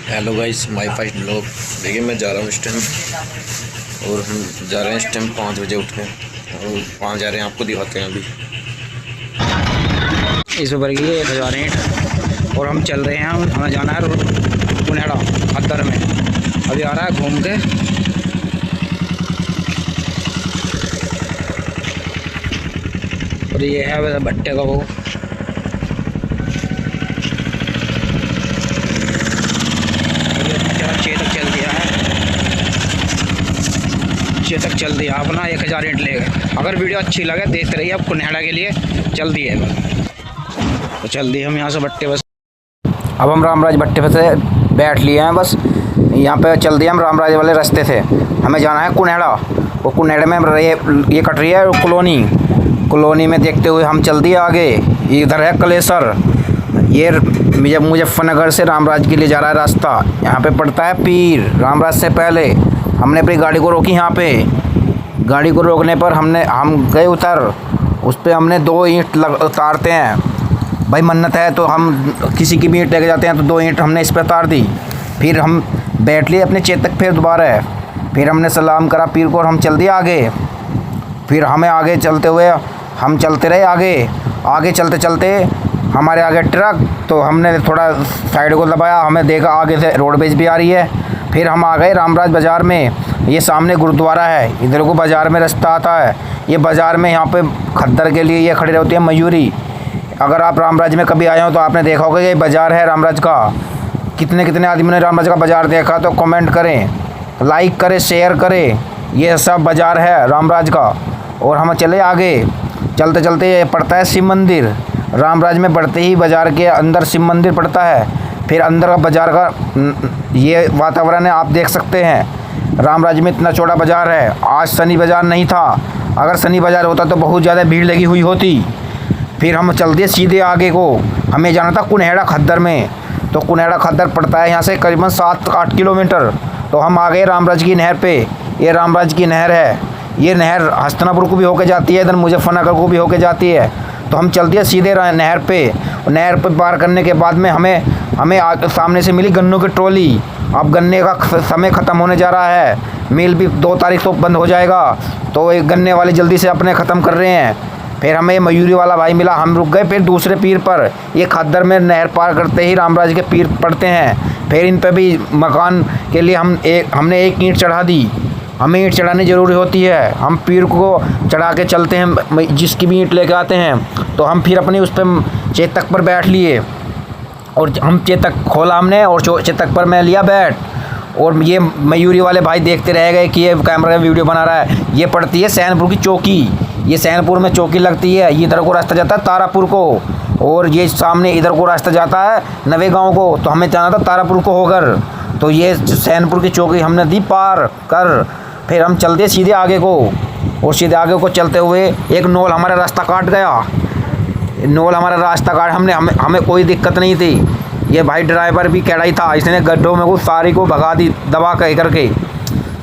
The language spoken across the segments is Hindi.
Hello guys, my first blog. देखिए मैं जा रहा हूँ इस टाइम, और हम जा रहे हैं इस टाइम 5 बजे उठ के, और 5 जा रहे हैं, आपको दिखाते हैं अभी। इस ऊपर की 1000 ईंट और हम चल रहे हैं। हमें जाना है कुनेड़ा खद्दर में। अभी आ रहा है घूम के। और ये है वैसे भट्टे का वो चेतक चल दिया है। चेतक चल दिया अपना 1000 ईंट ले गए। अगर वीडियो अच्छी लगे देखते रहिए। अब कुनेड़ा के लिए चल दिए है बस, तो चल दिए हम यहाँ से भट्टे बस। अब हम रामराज भट्टे पे से बैठ लिए हैं बस। यहाँ पे चल दिए हम रामराज वाले रास्ते से। हमें जाना है कुनेड़ा। वो कुनेड़े में ये कट रही है कॉलोनी में देखते हुए हम चल दिए आगे। इधर है कलेसर। ये मुजफ्फरनगर से रामराज के लिए जा रहा है रास्ता। यहाँ पे पड़ता है पीर। रामराज से पहले हमने अपनी गाड़ी को रोकी। यहाँ पे गाड़ी को रोकने पर हम गए उतर। उस पर हमने 2 ईंट उतारते हैं। भाई मन्नत है तो हम किसी की भी ईंट लेके जाते हैं, तो 2 ईंट हमने इस पर उतार दी। फिर हम बैठ लिए अपने चेतक फिर दोबारा। फिर हमने सलाम करा पीर को और हम चल दिए आगे। फिर हमें आगे चलते हुए हम चलते रहे आगे चलते चलते हमारे आगे ट्रक, तो हमने थोड़ा साइड को दबाया। हमें देखा आगे से रोडवेज भी आ रही है। फिर हम आ गए रामराज बाज़ार में। ये सामने गुरुद्वारा है, इधर को बाज़ार में रास्ता आता है। ये बाज़ार में यहाँ पे खद्दर के लिए ये खड़ी रहती है मयूरी। अगर आप रामराज में कभी आए हो तो आपने देखा होगा ये बाज़ार है रामराज का। कितने आदमी ने रामराज का बाज़ार देखा तो कमेंट करें, लाइक करें, शेयर करें। ये सब बाज़ार है रामराज का। और हम चले आगे। चलते चलते ये पड़ता है शिव मंदिर। रामराज में बढ़ते ही बाज़ार के अंदर शिव मंदिर पड़ता है। फिर अंदर का बाज़ार का ये वातावरण है, आप देख सकते हैं। रामराज में इतना चौड़ा बाज़ार है। आज शनि बाज़ार नहीं था, अगर शनि बाज़ार होता तो बहुत ज़्यादा भीड़ लगी हुई होती। फिर हम चल दिए सीधे आगे को। हमें जाना था कुनेड़ा खद्दर में। तो कुनेड़ा खद्दर पड़ता है यहाँ से करीबन 7-8 किलोमीटर। तो हम आ गए रामराज की नहर पे। ये रामराज की नहर है। ये नहर हस्तनापुर को भी होके जाती है, इधर मुजफ्फरनगर को भी होके जाती है। तो हम चल दिए सीधे नहर पे। नहर पे पार करने के बाद में हमें सामने से मिली गन्नों की ट्रॉली। अब गन्ने का समय ख़त्म होने जा रहा है। मिल भी 2 तारीख को बंद हो जाएगा, तो एक गन्ने वाले जल्दी से अपने ख़त्म कर रहे हैं। फिर हमें मयूरी वाला भाई मिला, हम रुक गए फिर दूसरे पीर पर। ये खद्दर में नहर पार करते ही रामराज के पीर पड़ते हैं। फिर इन पे भी मकान के लिए हमने एक ईंट चढ़ा दी। हमें ईंट चढ़ानी ज़रूरी होती है। हम पीर को चढ़ा के चलते हैं, जिसकी भी ईंट लेके आते हैं। तो हम फिर अपनी उस पर चेतक पर बैठ लिए, और हम चेतक खोला हमने, और चेतक पर मैं लिया बैठ। और ये मयूरी वाले भाई देखते रह गए कि ये कैमरा में वीडियो बना रहा है। ये पड़ती है सैनपुर की चौकी। ये सैनपुर में चौकी लगती है। ये इधर को रास्ता जाता है तारापुर को, और ये सामने इधर को रास्ता जाता है नवे गाँव को। तो हमें जाना था तारापुर को होकर। तो ये सैनपुर की चौकी हमने दी पार कर। फिर हम चलते सीधे आगे को, और सीधे आगे को चलते हुए एक नोल हमारा रास्ता काट गया। नोल हमारा रास्ता काट हमें कोई दिक्कत नहीं थी। ये भाई ड्राइवर भी कैड़ा ही था, इसने गड्ढों में वो सारी को भगा दी दबा करके।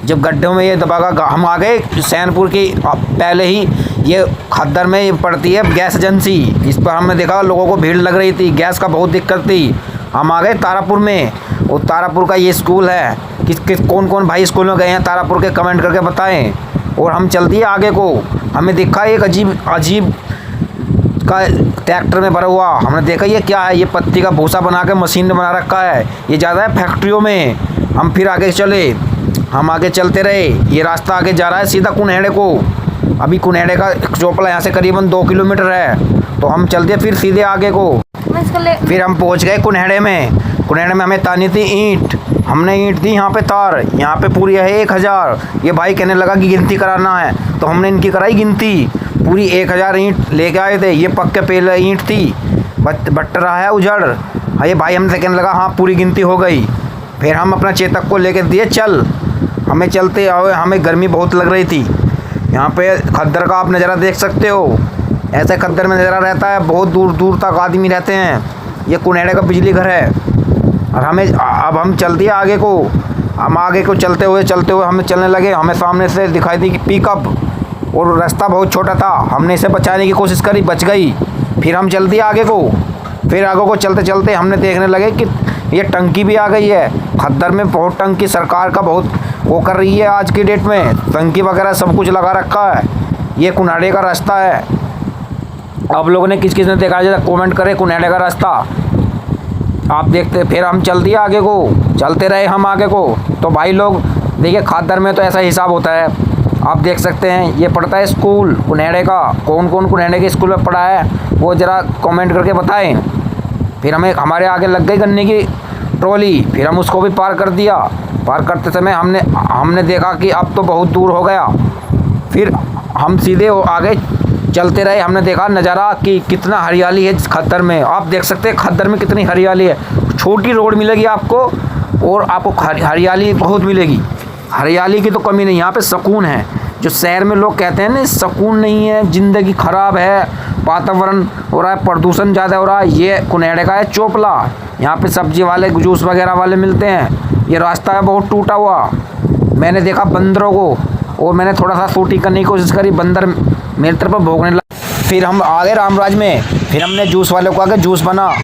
जब गड्ढों में ये दबा का हम आ गए सैनपुर की पहले ही। ये खद्दर में ये पड़ती है गैस एजेंसी। इस पर हमने देखा लोगों को भीड़ लग रही थी, गैस का बहुत दिक्कत थी। हम आ गए तारापुर में, और तारापुर का ये स्कूल है। कौन भाई स्कूल में गए हैं तारापुर के कमेंट करके बताएं। और हम चल दिए आगे को। हमें देखा एक अजीब का ट्रैक्टर में भरा हुआ। हमने देखा ये क्या है, ये पत्ती का भूसा बना के मशीन में बना रखा है। ये ज़्यादा है फैक्ट्रियों में। हम फिर आगे चले, हम आगे चलते रहे। ये रास्ता आगे जा रहा है सीधा कुनेड़े को। अभी कुनेड़े का चौपला यहाँ से करीबन 2 किलोमीटर है। तो हम चलते फिर सीधे आगे को। फिर हम पहुँच गए कुनेड़े में। कुनेड़े में हमें तानी थी ईंट। हमने ईंट दी यहाँ पे तार। यहाँ पे पूरी है 1000। ये भाई कहने लगा कि गिनती कराना है, तो हमने इनकी कराई गिनती। पूरी 1000 ईंट लेके आए थे। ये पक्के पेल ईंट थी, बट रहा है उजड़। ये भाई हमसे कहने लगा हाँ पूरी गिनती हो गई। फिर हम अपना चेतक को लेके दिए चल। हमें चलते हुए हमें गर्मी बहुत लग रही थी। यहाँ पे खद्दर का आप नज़ारा देख सकते हो। ऐसे खद्दर में नज़ारा रहता है, बहुत दूर दूर तक आदमी रहते हैं। ये कुनेड़े का बिजली घर है। और अब हम चल दिए आगे को। हम आगे को चलते हुए हमें चलने लगे। हमें सामने से दिखाई दी कि पिकअप, और रास्ता बहुत छोटा था। हमने इसे बचाने की कोशिश करी, बच गई। फिर हम चल दिए आगे को। फिर आगे को चलते चलते हमने देखने लगे कि ये टंकी भी आ गई है खद्दर में। बहुत टंकी सरकार का बहुत वो कर रही है आज की डेट में, टंकी वगैरह सब कुछ लगा रखा है। ये कुन्हाड़े का रास्ता है। आप लोगों ने किस किस ने देखा है कमेंट करें कुन्हाड़े का रास्ता आप देखते। फिर हम चल दिए आगे को, चलते रहे हम आगे को। तो भाई लोग देखिए खद्दर में तो ऐसा हिसाब होता है, आप देख सकते हैं। ये पढ़ता है स्कूल कुन्हाड़े का। कौन कौन कुन्हाड़े के स्कूल में पढ़ा है वो ज़रा कमेंट करके बताएं। फिर हमें हमारे आगे लग गई गन्ने की ट्रॉली, फिर हम उसको भी पार कर दिया। पार करते समय हमने देखा कि अब तो बहुत दूर हो गया। फिर हम सीधे आगे चलते रहे। हमने देखा नज़ारा कि कितना हरियाली है खद्दर में। आप देख सकते हैं खद्दर में कितनी हरियाली है। छोटी रोड मिलेगी आपको और आपको हरियाली बहुत मिलेगी। हरियाली की तो कमी नहीं, यहाँ पे सुकून है। जो शहर में लोग कहते हैं ना सुकून नहीं है, ज़िंदगी ख़राब है, वातावरण हो रहा है, प्रदूषण ज़्यादा हो रहा है। ये कुन्हाड़े का है चोपला। यहाँ पे सब्जी वाले जूस वगैरह वाले मिलते हैं। ये रास्ता है बहुत टूटा हुआ। मैंने देखा बंदरों को और मैंने थोड़ा सा शूटिंग करने की कोशिश करी, बंदर मेरी तरफ भौंकने लगा। फिर हम आ गए रामराज में। फिर हमने जूस वाले को आके जूस बना।